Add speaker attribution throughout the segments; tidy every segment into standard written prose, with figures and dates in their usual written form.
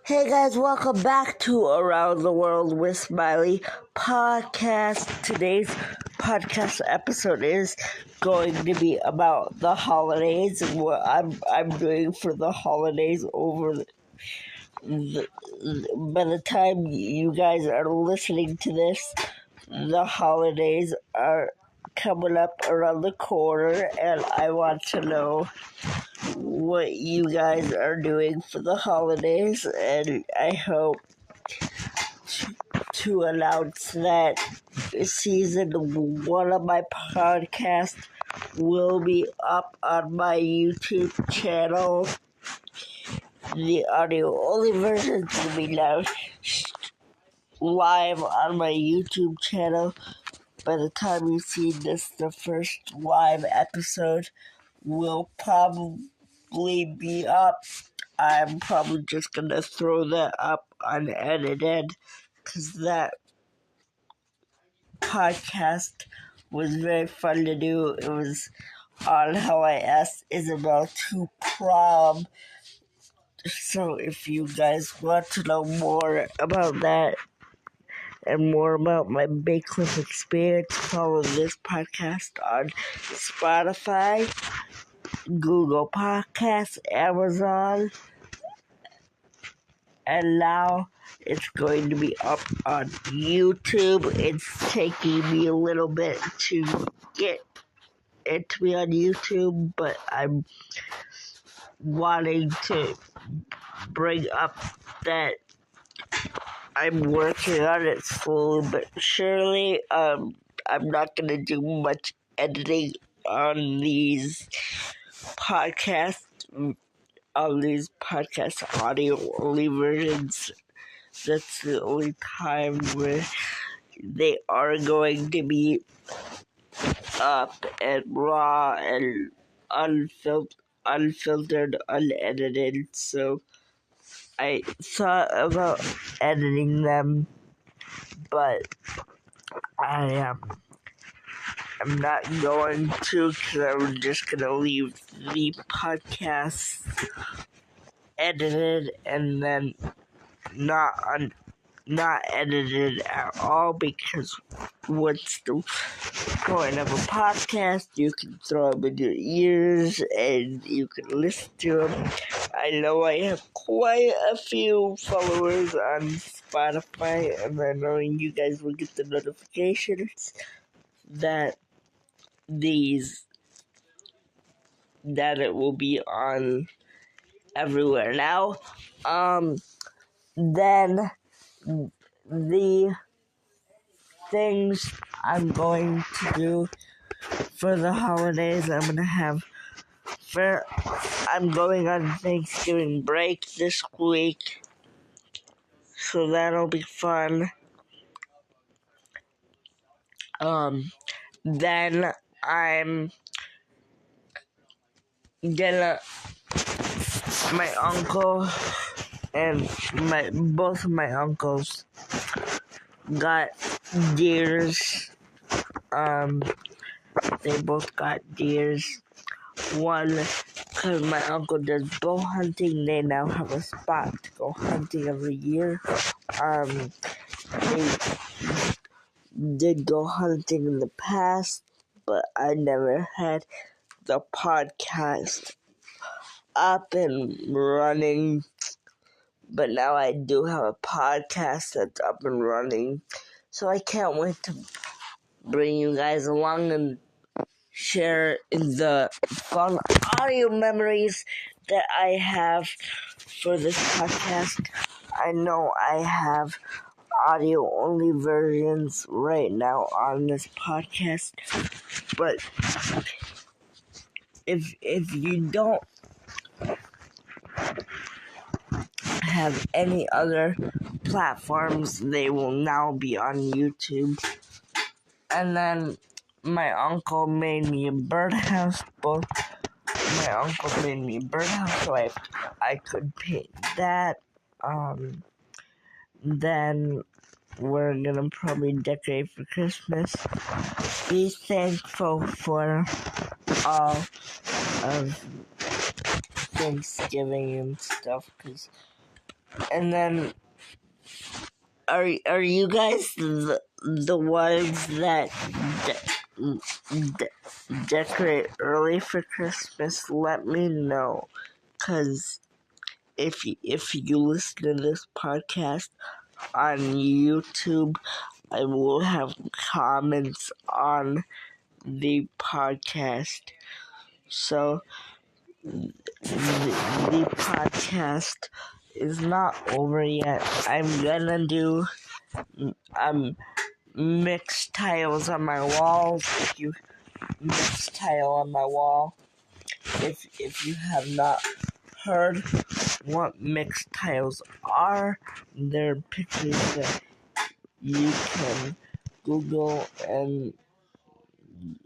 Speaker 1: Hey guys, welcome back to Around the World with Smiley podcast. Today's podcast episode is going to be about the holidays and what I'm doing for the holidays by the time you guys are listening to this, the holidays are coming up around the corner, and I want to know what you guys are doing for the holidays, and I hope to announce that season 1 of my podcast will be up on my YouTube channel. The audio only version will be now live on my YouTube channel. By the time you see this, the first live episode will probably be up. I'm probably just gonna throw that up unedited because that podcast was very fun to do. It was on how I asked Isabel to prom. So if you guys want to know more about that and more about my Bay Cliff experience, follow this podcast on Spotify, Google Podcasts, Amazon, and now it's going to be up on YouTube. It's taking me a little bit to get it to be on YouTube, but I'm wanting to bring up that I'm working on it slowly but surely. I'm not going to do much editing on these podcasts, audio only versions. That's the only time where they are going to be up and raw and unfiltered, unedited. So I thought about editing them, but I'm not going to, because I'm just going to leave the podcast edited and then not edited at all, because what's the point of a podcast? You can throw them in your ears and you can listen to them. I know I have quite a few followers on Spotify, and I know you guys will get the notifications that it will be on everywhere now. Then the things I'm going to do for the holidays, I'm going on Thanksgiving break this week, so that'll be fun. Then I'm gonna, my uncle and both of my uncles got deers. They both got deers. One, because my uncle does bow hunting, they now have a spot to go hunting every year. They did go hunting in the past, but I never had the podcast up and running. But now I do have a podcast that's up and running, so I can't wait to bring you guys along and share the fun audio memories that I have for this podcast. I know I have audio only versions right now on this podcast, but if you don't have any other platforms, they will now be on YouTube. And then my uncle made me a birdhouse book. My uncle made me a birdhouse so I could paint that. Then we're gonna probably decorate for Christmas. Be thankful for all of Thanksgiving and stuff, because And then, are you guys the ones that decorate early for Christmas? Let me know, cause if you listen to this podcast on YouTube, I will have comments on the podcast. So the podcast is not over yet. I'm gonna do mix tiles on my walls. If you mix tile on my wall, if you have not heard what mixed tiles are, they're pictures that you can Google and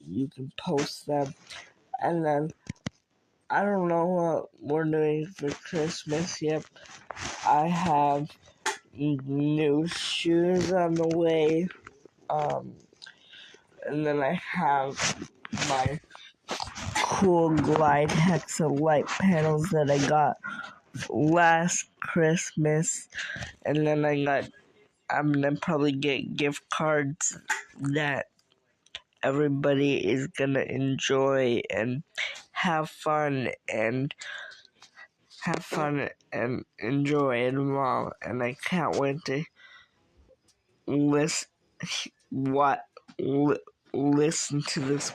Speaker 1: you can post them. And then I don't know what we're doing for Christmas yet. I have new shoes on the way. And then I have my cool Glide Hexa light panels that I got last Christmas. And then I'm gonna probably get gift cards that everybody is gonna enjoy and have fun and enjoy them all. And I can't wait to listen listen to this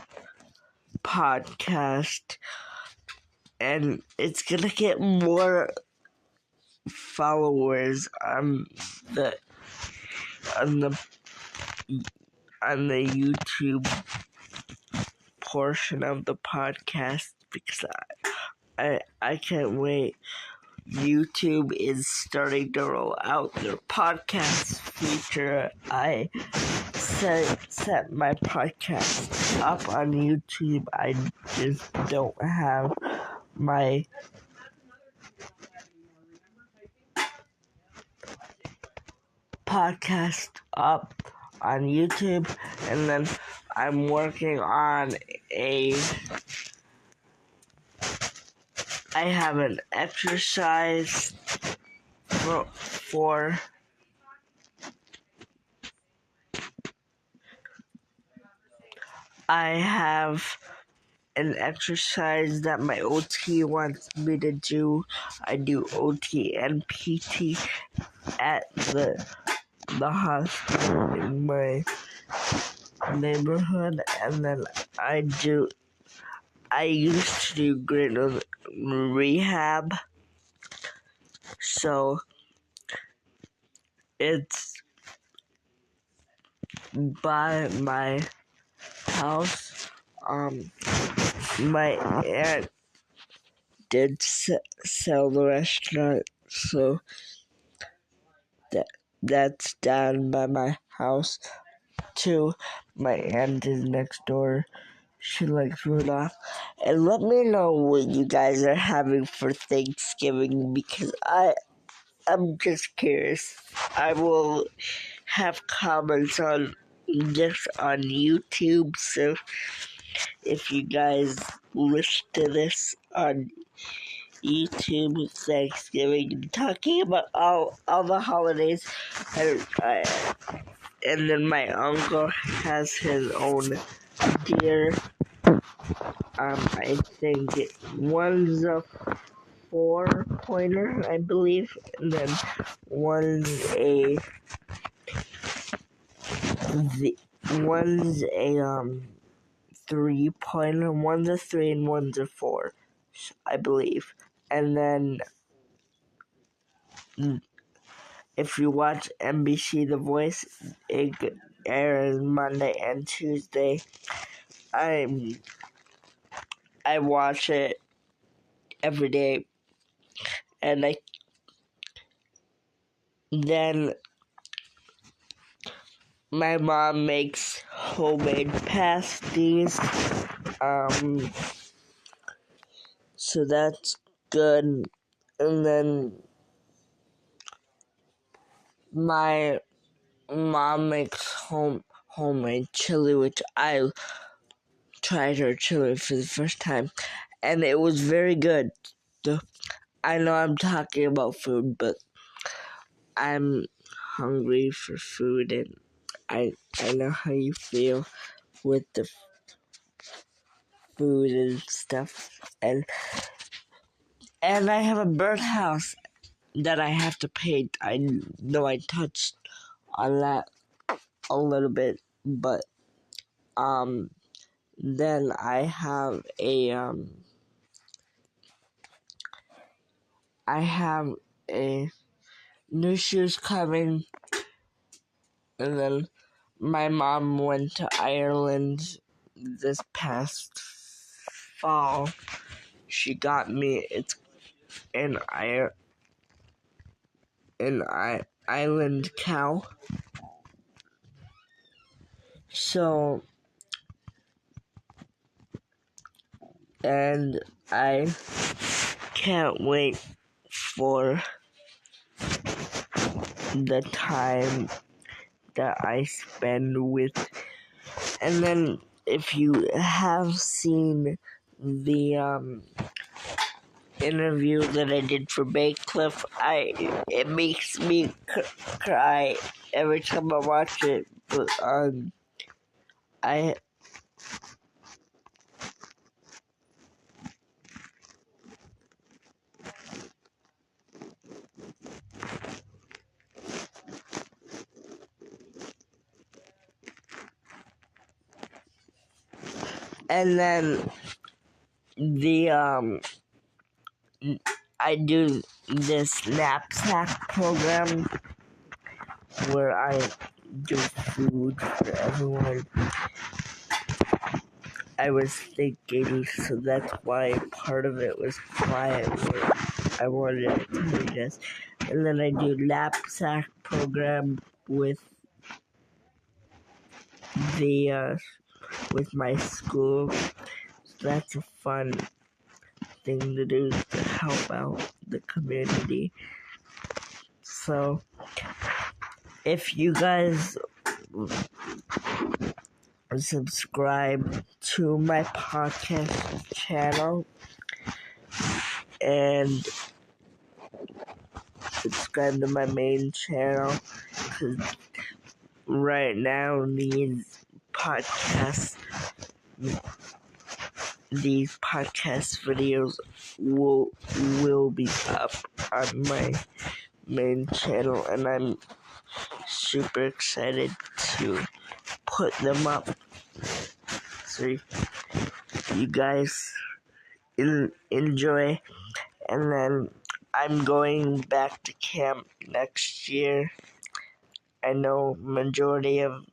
Speaker 1: podcast, and it's gonna get more followers the on the on the YouTube portion of the podcast, because I can't wait. YouTube is starting to roll out their podcast feature. I set my podcast up on YouTube. I just don't have my podcast up on YouTube, and then I'm working on I have an exercise for I have an exercise that my OT wants me to do. I do OT and PT at the hospital in my neighborhood, and then I used to do grit rehab, so it's by my house. My aunt did sell the restaurant, so that's down by my house too. My aunt is next door. She likes Rudolph. And let me know what you guys are having for Thanksgiving, because I'm just curious. I will have comments on this on YouTube, so if you guys listen to this on YouTube Thanksgiving, talking about all the holidays, and then my uncle has his own deer. I think one's a 4-pointer, I believe, and then one's a 3-pointer. One's a 3 and one's a 4, I believe. And then if you watch NBC The Voice, it airs Monday and Tuesday. I watch it every day, and then my mom makes homemade pasties, so that's good. And then my mom makes homemade chili, which I tried her chili for the first time, and it was very good. I know I'm talking about food, but I'm hungry for food, and I know how you feel with the food and stuff, and I have a birdhouse that I have to paint. I know I touched on that a little bit, but then I have a new shoes coming, and then my mom went to Ireland this past fall. She got me an island cow. So, and I can't wait for the time that I spend with. And then if you have seen the interview that I did for Baycliff, it makes me cry every time I watch it. But I and then I do this knapsack program where I do food for everyone. I was thinking, so that's why part of it was quiet. I wanted to tell you this. And then I do knapsack program with with my school. So that's a fun thing to do to help out the community. So if you guys subscribe to my podcast channel and subscribe to my main channel, because right now these podcast videos will be up on my main channel, and I'm super excited to put them up so you guys enjoy. And then I'm going back to camp next year. I know majority of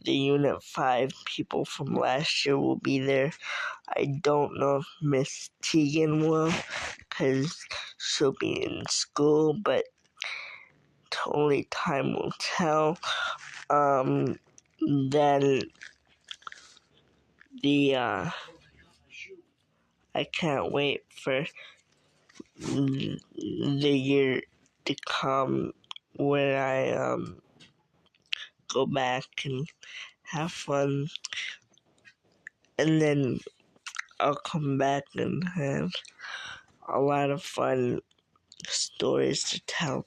Speaker 1: the Unit 5 people from last year will be there. I don't know if Miss Tegan will, because she'll be in school, but only time will tell. Then I can't wait for the year to come when I go back and have fun, and then I'll come back and have a lot of fun stories to tell.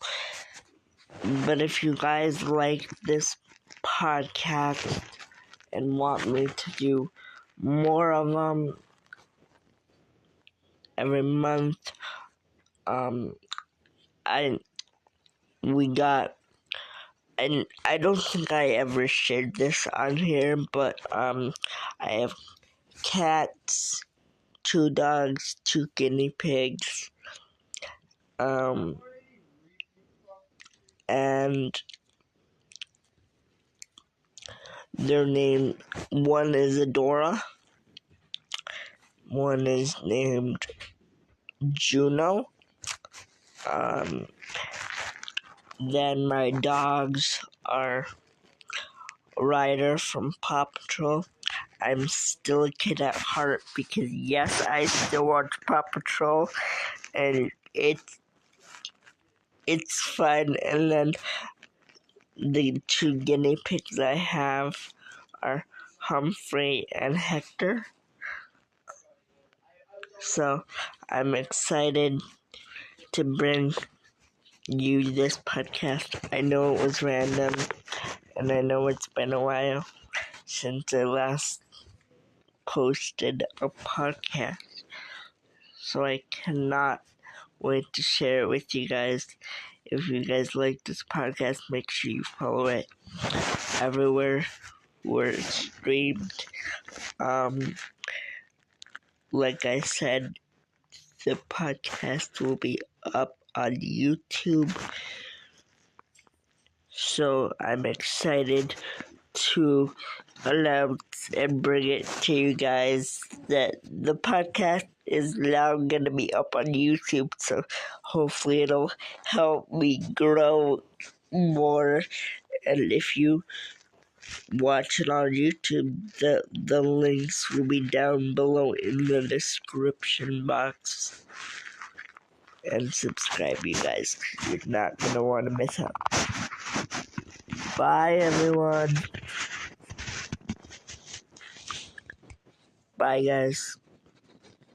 Speaker 1: But if you guys like this podcast and want me to do more of them every month, and I don't think I ever shared this on here, but I have cats, 2 dogs, 2 guinea pigs, and their name, one is Adora, one is named Juno. Then my dogs are Ryder from Paw Patrol. I'm still a kid at heart because, yes, I still watch Paw Patrol, and it's fun. And then the 2 guinea pigs I have are Humphrey and Hector. So I'm excited to bring use this podcast. I know it was random, and I know it's been a while since I last posted a podcast, so I cannot wait to share it with you guys. If you guys like this podcast, make sure you follow it everywhere where it's streamed. Like I said, the podcast will be up on YouTube, so I'm excited to announce and bring it to you guys that the podcast is now going to be up on YouTube, so hopefully it'll help me grow more. And if you watch it on YouTube, the links will be down below in the description box. And subscribe, you guys. You're not going to want to miss out. Bye, everyone. Bye, guys.